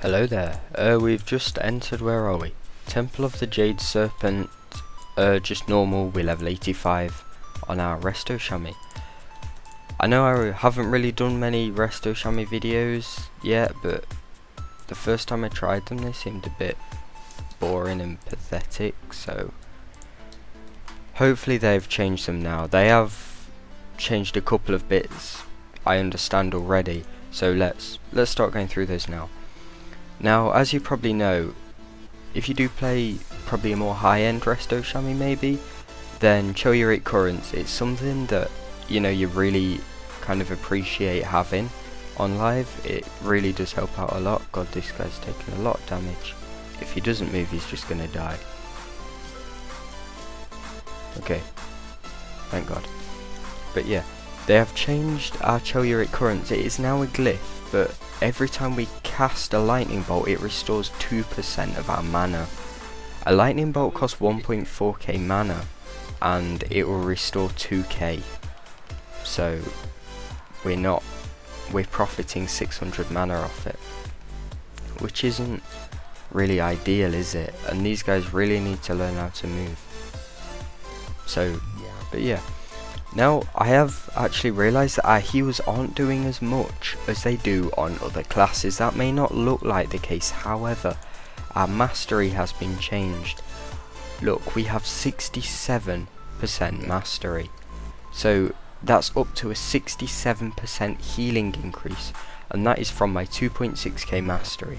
Hello there, we've just entered, where are we? Temple of the Jade Serpent, just normal, we're level 85 on our Resto Shaman. I know I haven't really done many Resto Shaman videos yet, but the first time I tried them they seemed a bit boring and pathetic, so hopefully they've changed them now. They have changed a couple of bits I understand already, so let's start going through those now. Now, as you probably know, if you do play probably a more high-end Resto Shaman maybe, then Chillurate Currents, it's something that, you know, you really kind of appreciate having on live. It really does help out a lot. God, this guy's taking a lot of damage. If he doesn't move, he's just gonna die. Okay, thank God. But yeah, they have changed our Chillurate Currents. It is now a glyph, but every time we cast a lightning bolt it restores 2% of our mana. A lightning bolt costs 1.4k mana and it will restore 2k, so we're profiting 600 mana off it, which isn't really ideal, is it? And these guys really need to learn how to move. So but yeah, now I have actually realised that our heals aren't doing as much as they do on other classes. That may not look like the case, however our mastery has been changed. Look, we have 67% mastery, so that's up to a 67% healing increase, and that is from my 2.6k mastery.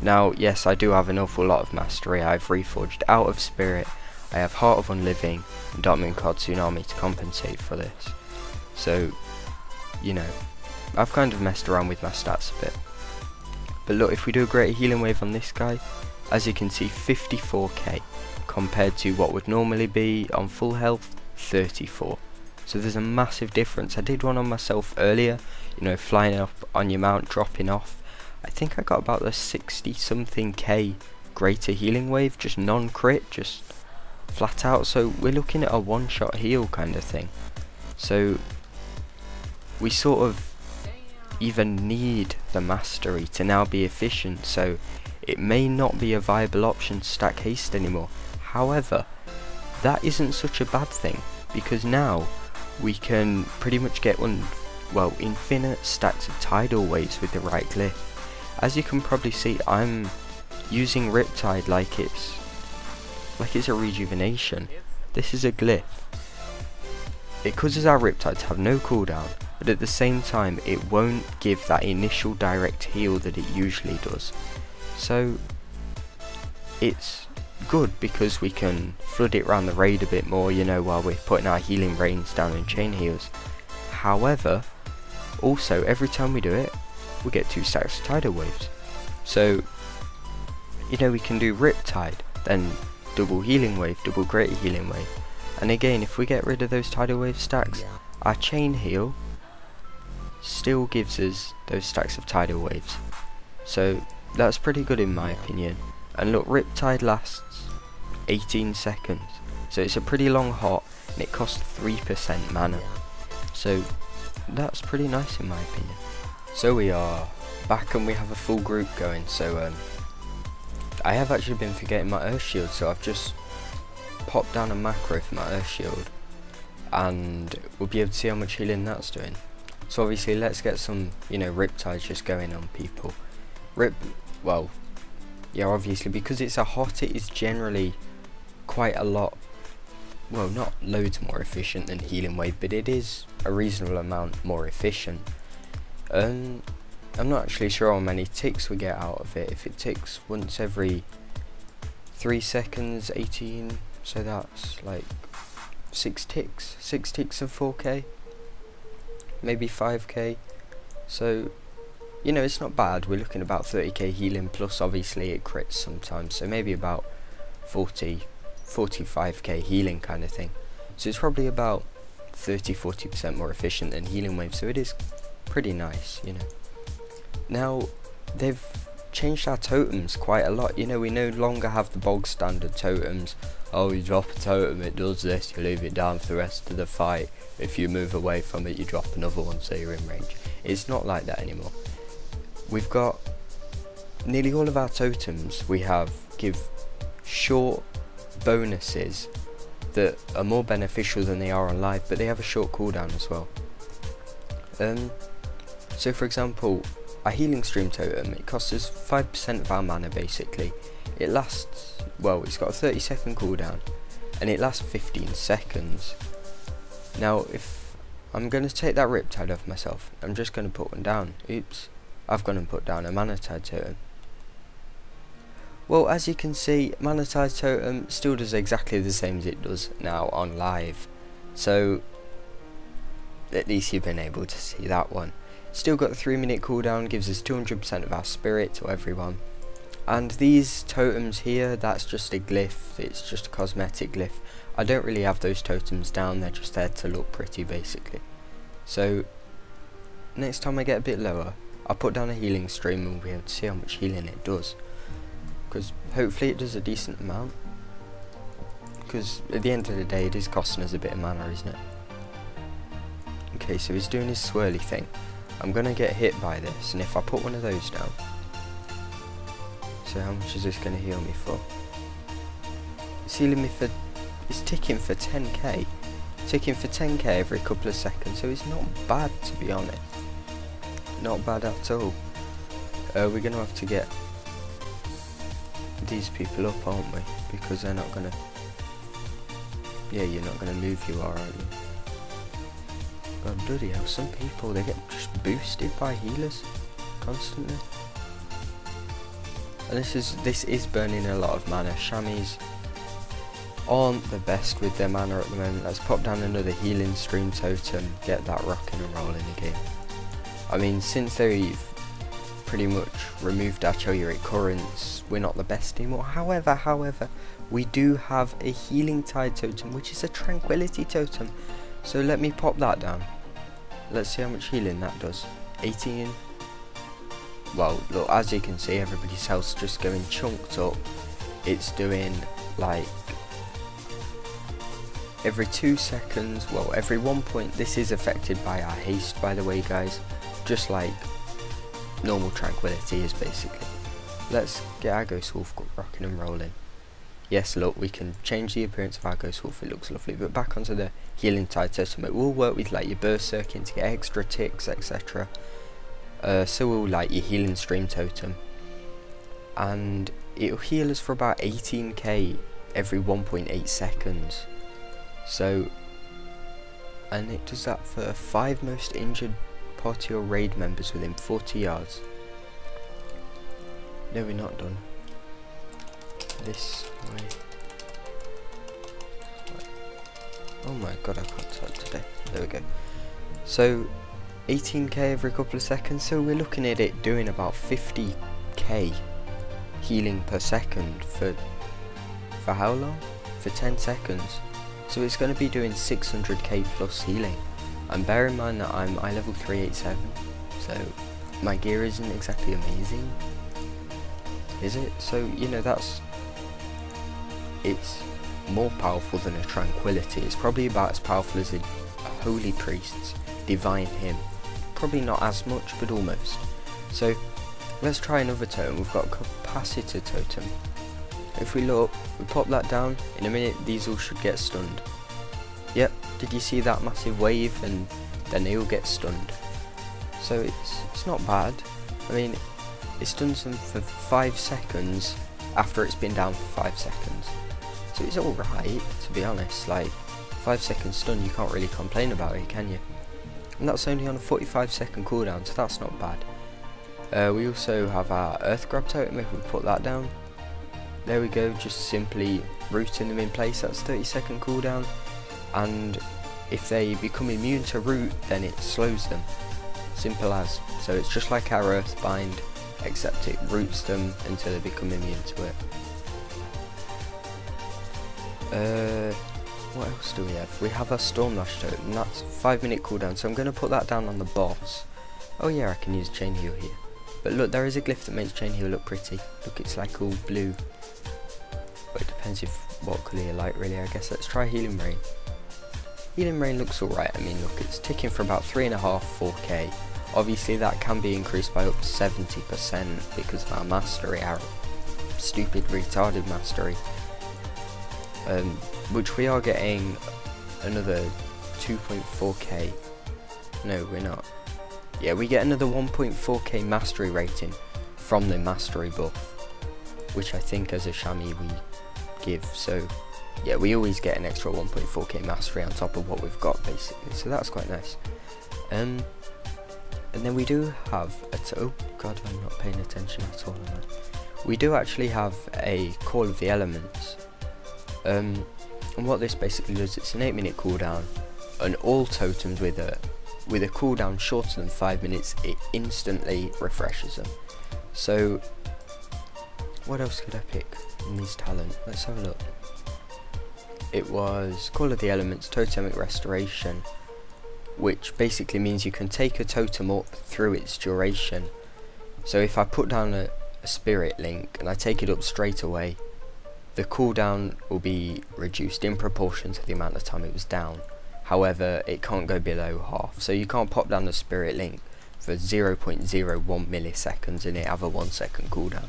Now yes, I do have an awful lot of mastery. I've reforged Out of Spirit, I have Heart of Unliving and Dark Moon Card Tsunami to compensate for this. So, you know, I've kind of messed around with my stats a bit. But look, if we do a greater healing wave on this guy, as you can see, 54k compared to what would normally be on full health, 34. So there's a massive difference. I did one on myself earlier, you know, flying up on your mount, dropping off. I think I got about the 60 something k greater healing wave, just non-crit, just flat out. So we're looking at a one-shot heal kind of thing. So we sort of even need the mastery to now be efficient, so it may not be a viable option to stack haste anymore. However, that isn't such a bad thing, because now we can pretty much get infinite stacks of tidal waves with the right glyph. As you can probably see, I'm using Riptide like it's a rejuvenation. This is a glyph. It causes our Riptide to have no cooldown, but at the same time it won't give that initial direct heal that it usually does. So it's good because we can flood it around the raid a bit more, you know, while we're putting our healing rains down in chain heals. However, also every time we do it, we get 2 stacks of tidal waves. So, you know, we can do Riptide, then double healing wave, double greater healing wave, and again if we get rid of those tidal wave stacks, our chain heal still gives us those stacks of tidal waves. So that's pretty good in my opinion. And look, Riptide lasts 18 seconds, so it's a pretty long hot and it costs 3% mana, so that's pretty nice in my opinion. So we are back and we have a full group going. So I have actually been forgetting my Earth Shield, so I've just popped down a macro for my Earth Shield and we'll be able to see how much healing that's doing. So obviously let's get some, you know, Riptides just going on people. Yeah, obviously because it's a hot, it is generally quite a lot, well, not loads more efficient than healing wave, but it is a reasonable amount more efficient. I'm not actually sure how many ticks we get out of it. If it ticks once every 3 seconds, 18, so that's like 6 ticks of 4k, maybe 5k. So, you know, it's not bad. We're looking about 30k healing, plus obviously it crits sometimes, so maybe about 45k healing kind of thing. So it's probably about 30-40% more efficient than healing wave, so it is pretty nice, you know. Now they've changed our totems quite a lot. You know, we no longer have the bog standard totems. Oh, you drop a totem, it does this, you leave it down for the rest of the fight. If you move away from it, you drop another one so you're in range. It's not like that anymore. We've got nearly all of our totems give short bonuses that are more beneficial than they are on live, but they have a short cooldown as well. So for example, our healing stream totem, it costs us 5% of our mana basically. It lasts, well, it's got a 30-second cooldown and it lasts 15 seconds. Now if I'm going to take that riptide off myself, I'm just going to put one down. Oops, I've gone and put down a mana tide totem. Well, as you can see, mana tide totem still does exactly the same as it does now on live, so at least you've been able to see that one. Still got the 3-minute cooldown, gives us 200% of our spirit to everyone. And these totems here, that's just a glyph, it's just a cosmetic glyph. I don't really have those totems down, they're just there to look pretty basically. So next time I get a bit lower, I'll put down a healing stream and we'll be able to see how much healing it does. Because hopefully it does a decent amount. Because at the end of the day it is costing us a bit of mana, isn't it? Okay, so he's doing his swirly thing. I'm going to get hit by this, and if I put one of those down, so how much is this going to heal me for? It's healing me for, it's ticking for 10k. Ticking for 10k every couple of seconds, so it's not bad to be honest. Not bad at all. We're going to have to get these people up, aren't we? Because they're not going to, yeah, you're not going to move, you are, aren't you? God bloody hell, some people, they get just boosted by healers constantly. And this is burning a lot of mana. Shamans aren't the best with their mana at the moment. Let's pop down another healing stream totem, get that rocking and rolling again. I mean, since they've pretty much removed our Telluric currents, we're not the best anymore. However, we do have a healing tide totem, which is a Tranquility Totem. So let me pop that down. Let's see how much healing that does. 18. Well, look, as you can see, everybody's health's just going chunked up. It's doing like every 2 seconds, well, every 1 point. This is affected by our haste, by the way, guys, just like normal Tranquility is basically. Let's get our Ghost Wolf rocking and rolling. Yes, look, we can change the appearance of our Ghost Wolf, it looks lovely, but back onto the healing tide totem. It will work with like your berserking to get extra ticks, etc. So will like your healing stream totem, and it'll heal us for about 18k every 1.8 seconds. So, and it does that for 5 most injured party or raid members within 40 yards. No, we're not done. This way. Oh my god, I can't type today. There we go. So 18k every couple of seconds, so we're looking at it doing about 50k healing per second for how long? For 10 seconds. So it's going to be doing 600k plus healing. And bear in mind that I'm level 387, so my gear isn't exactly amazing, is it? So, you know, it's more powerful than a Tranquility. It's probably about as powerful as a Holy Priest's Divine Hymn. Probably not as much, but almost. So let's try another totem. We've got a Capacitor Totem. If we look, we pop that down, in a minute these all should get stunned. Yep, did you see that massive wave? And then they all get stunned. So it's not bad. I mean, it stuns them for 5 seconds after it's been down for 5 seconds. So it's alright, to be honest. Like, 5 second stun, you can't really complain about it, can you? And that's only on a 45-second cooldown, so that's not bad. We also have our Earth Grab Totem. If we put that down, there we go, just simply rooting them in place. That's 30-second cooldown, and if they become immune to root, then it slows them. Simple as. So it's just like our Earth Bind, except it roots them until they become immune to it. What else do we have? We have a Stormlash Totem, and that's 5-minute cooldown, so I'm going to put that down on the boss. Oh yeah, I can use Chain Heal here. But look, there is a glyph that makes Chain Heal look pretty. Look, it's like all blue. But it depends what colour you like, really, I guess. Let's try Healing Rain. Healing Rain looks alright. I mean, look, it's ticking for about 3.5, 4k. Obviously that can be increased by up to 70% because of our mastery, our stupid retarded mastery, which we are getting another 2.4k. No, we're not. Yeah, we get another 1.4k mastery rating from the mastery buff, which I think as a chamois we give. So yeah, we always get an extra 1.4k mastery on top of what we've got basically, so that's quite nice. And then we do have oh god, I'm not paying attention at all, am I? We do actually have a Call of the Elements, and what this basically does, it's an 8-minute cooldown, and all totems with a cooldown shorter than 5 minutes, it instantly refreshes them. So what else could I pick in these talent? Let's have a look. It was Call of the Elements, Totemic Restoration, which basically means you can take a totem up through its duration. So if I put down a spirit link and I take it up straight away, the cooldown will be reduced in proportion to the amount of time it was down. However, it can't go below half, so you can't pop down the spirit link for 0.01 milliseconds and it have a 1 second cooldown.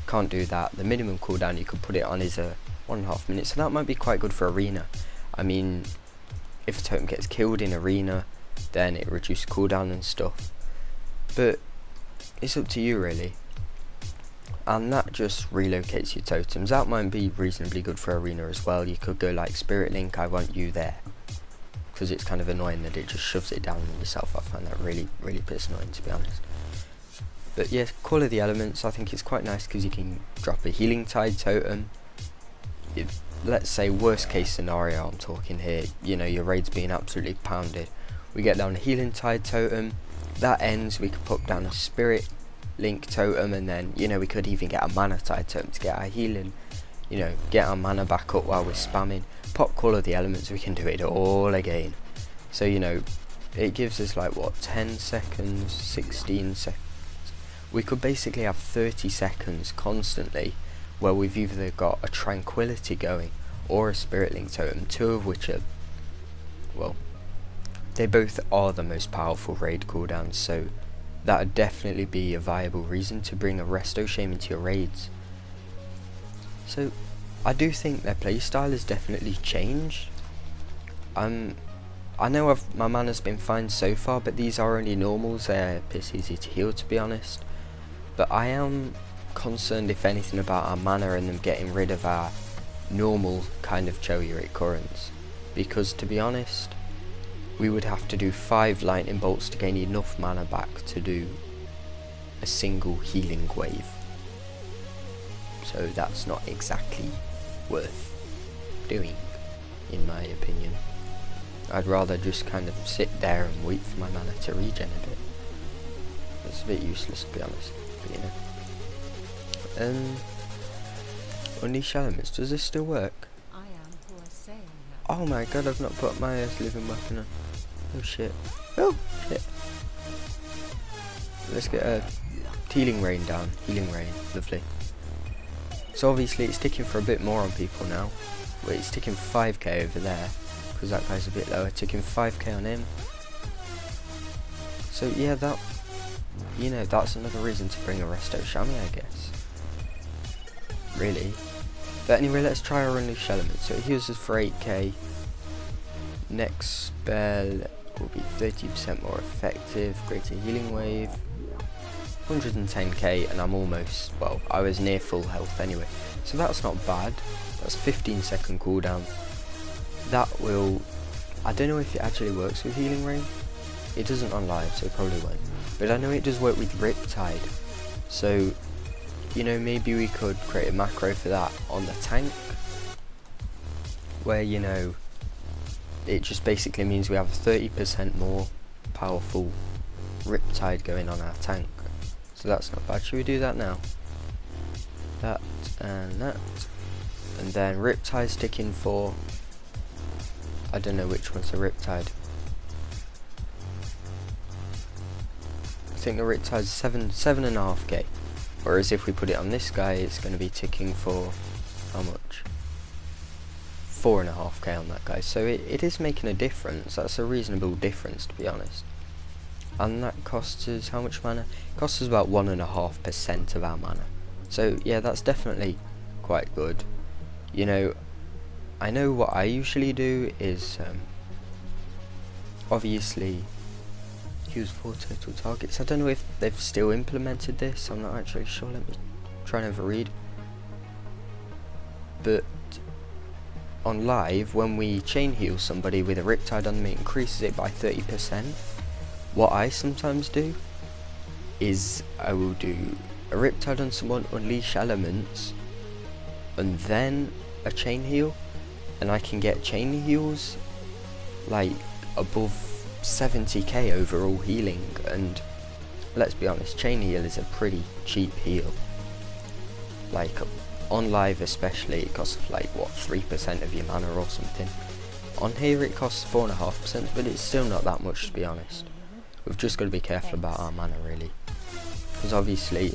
Can't do that. The minimum cooldown you could put it on is a 1.5 minutes, so that might be quite good for arena. I mean, if a totem gets killed in arena, then it reduces cooldown and stuff, but it's up to you really. And that just relocates your totems. That might be reasonably good for arena as well. You could go like spirit link, I want you there, because it's kind of annoying that it just shoves it down on yourself. I find that really piss annoying, to be honest. But yeah, Call of the Elements, I think it's quite nice because you can drop a Healing Tide totem. Let's say worst case scenario I'm talking here, you know, your raid's being absolutely pounded. We get down a Healing Tide totem, that ends, we could put down a Spirit Link totem, and then, you know, we could even get a Mana Tide totem to get our healing, you know, get our mana back up while we're spamming. Pop Call of the Elements, we can do it all again. So, you know, it gives us like, what, 10 seconds, 16 seconds. We could basically have 30 seconds constantly where we've either got a Tranquility going or a Spirit Link totem, two of which are, well, they both are the most powerful raid cooldowns, so that would definitely be a viable reason to bring a Resto Shaman into your raids. So I do think their playstyle has definitely changed. I know my mana's been fine so far, but these are only normals, they're piss easy to heal, to be honest. But I am concerned, if anything, about our mana and them getting rid of our normal kind of Choyuric currents, because to be honest, we would have to do 5 lightning bolts to gain enough mana back to do a single healing wave, so that's not exactly worth doing, in my opinion. I'd rather just kind of sit there and wait for my mana to regen a bit. It's a bit useless, to be honest, but you know. Unleash Elements, does this still work? Oh my god, I've not put my living weapon on. Oh shit. Oh shit. Let's get a Healing Rain down. Healing Rain, lovely. So obviously it's ticking for a bit more on people now. Wait, it's ticking 5k over there, because that guy's a bit lower. Ticking 5k on him. So yeah, that, you know, that's another reason to bring a Resto Chamois, I guess. Really. But anyway, let's try our Unleash Element. So it heals us for 8k. Next spell will be 30% more effective. Greater Healing Wave. 110k, and I'm almost, well, I was near full health anyway. So that's not bad. That's 15-second cooldown. That will, I don't know if it actually works with Healing Rain. It doesn't on live, so it probably won't. But I know it does work with Riptide. So, you know, maybe we could create a macro for that on the tank, where, you know, it just basically means we have a 30% more powerful Riptide going on our tank. So that's not bad. Should we do that now? That and that. And then Riptide's ticking for, I don't know which one's the Riptide. I think the Riptide's 7.5k. Whereas if we put it on this guy, it's going to be ticking for how much? 4.5k on that guy. So it is making a difference. That's a reasonable difference, to be honest. and that costs us how much mana? It costs us about 1.5% of our mana. So yeah, that's definitely quite good. You know, I know what I usually do is obviously use 4 total targets. I don't know if they've still implemented this, I'm not actually sure. Let me try and overread. But on live, when we chain heal somebody with a Riptide on them, it increases it by 30%. What I sometimes do is I will do a Riptide on someone, unleash elements, and then a chain heal, and I can get chain heals like above 70k overall healing. And let's be honest, chain heal is a pretty cheap heal. Like on live especially, it costs like what, 3% of your mana or something. On here it costs 4.5%, but it's still not that much, to be honest. We've just got to be careful about our mana really, because obviously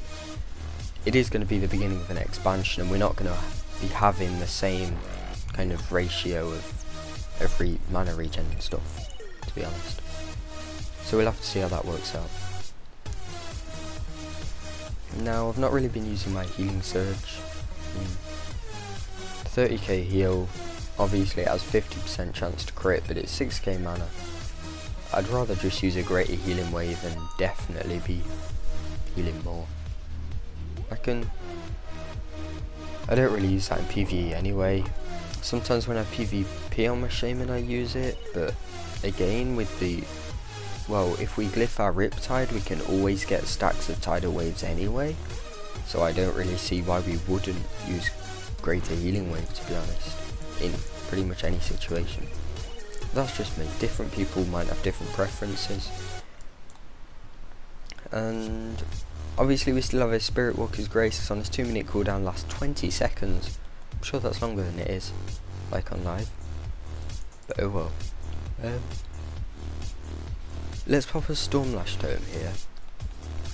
it is going to be the beginning of an expansion, and we're not going to be having the same kind of ratio of every mana regen and stuff, to be honest. So we'll have to see how that works out. Now, I've not really been using my healing surge. 30k heal, obviously it has 50% chance to crit, but it's 6k mana. I'd rather just use a greater healing wave and definitely be healing more. I don't really use that in PvE anyway. Sometimes when I PvP on my Shaman I use it, but again with the, well, if we glyph our Riptide we can always get stacks of tidal waves anyway, so I don't really see why we wouldn't use greater healing wave, to be honest, in pretty much any situation. That's just me. Different people might have different preferences. And obviously we still have a Spirit Walker's Grace. It's on his 2-minute cooldown, lasts 20 seconds. I'm sure that's longer than it is, like on live. But oh well. Let's pop a Stormlash Totem here.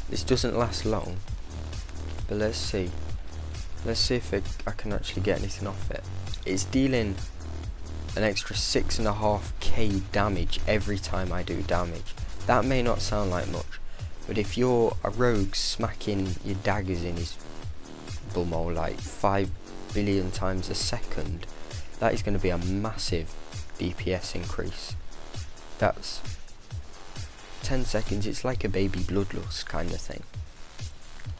This doesn't last long, but let's see. Let's see if I can actually get anything off it. It's dealing an extra 6.5k damage every time I do damage. That may not sound like much, but if you're a rogue smacking your daggers in his bumhole like 5 billion times a second, that is going to be a massive DPS increase. That's 10 seconds, it's like a baby bloodlust kind of thing.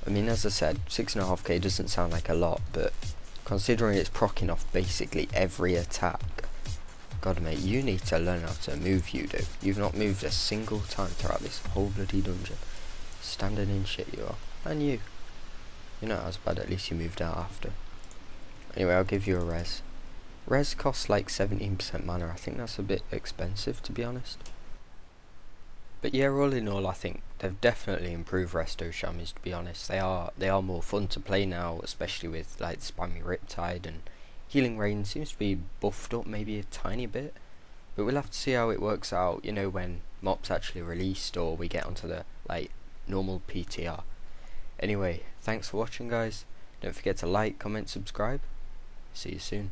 I mean, as I said, 6.5k doesn't sound like a lot, but considering it's proccing off basically every attack, God mate, you need to learn how to move, you do. You've not moved a single time throughout this whole bloody dungeon. Standing in shit you are. And you're not as bad, at least you moved out after. Anyway, I'll give you a res. Res costs like 17% mana. I think that's a bit expensive, to be honest. But yeah, all in all, I think they've definitely improved Resto Shamans, to be honest. They are more fun to play now, especially with like spammy Riptide, and Healing Rain seems to be buffed up maybe a tiny bit. But we'll have to see how it works out, you know, when MoP's actually released or we get onto the like normal PTR. Anyway, thanks for watching guys. Don't forget to like, comment, subscribe. See you soon.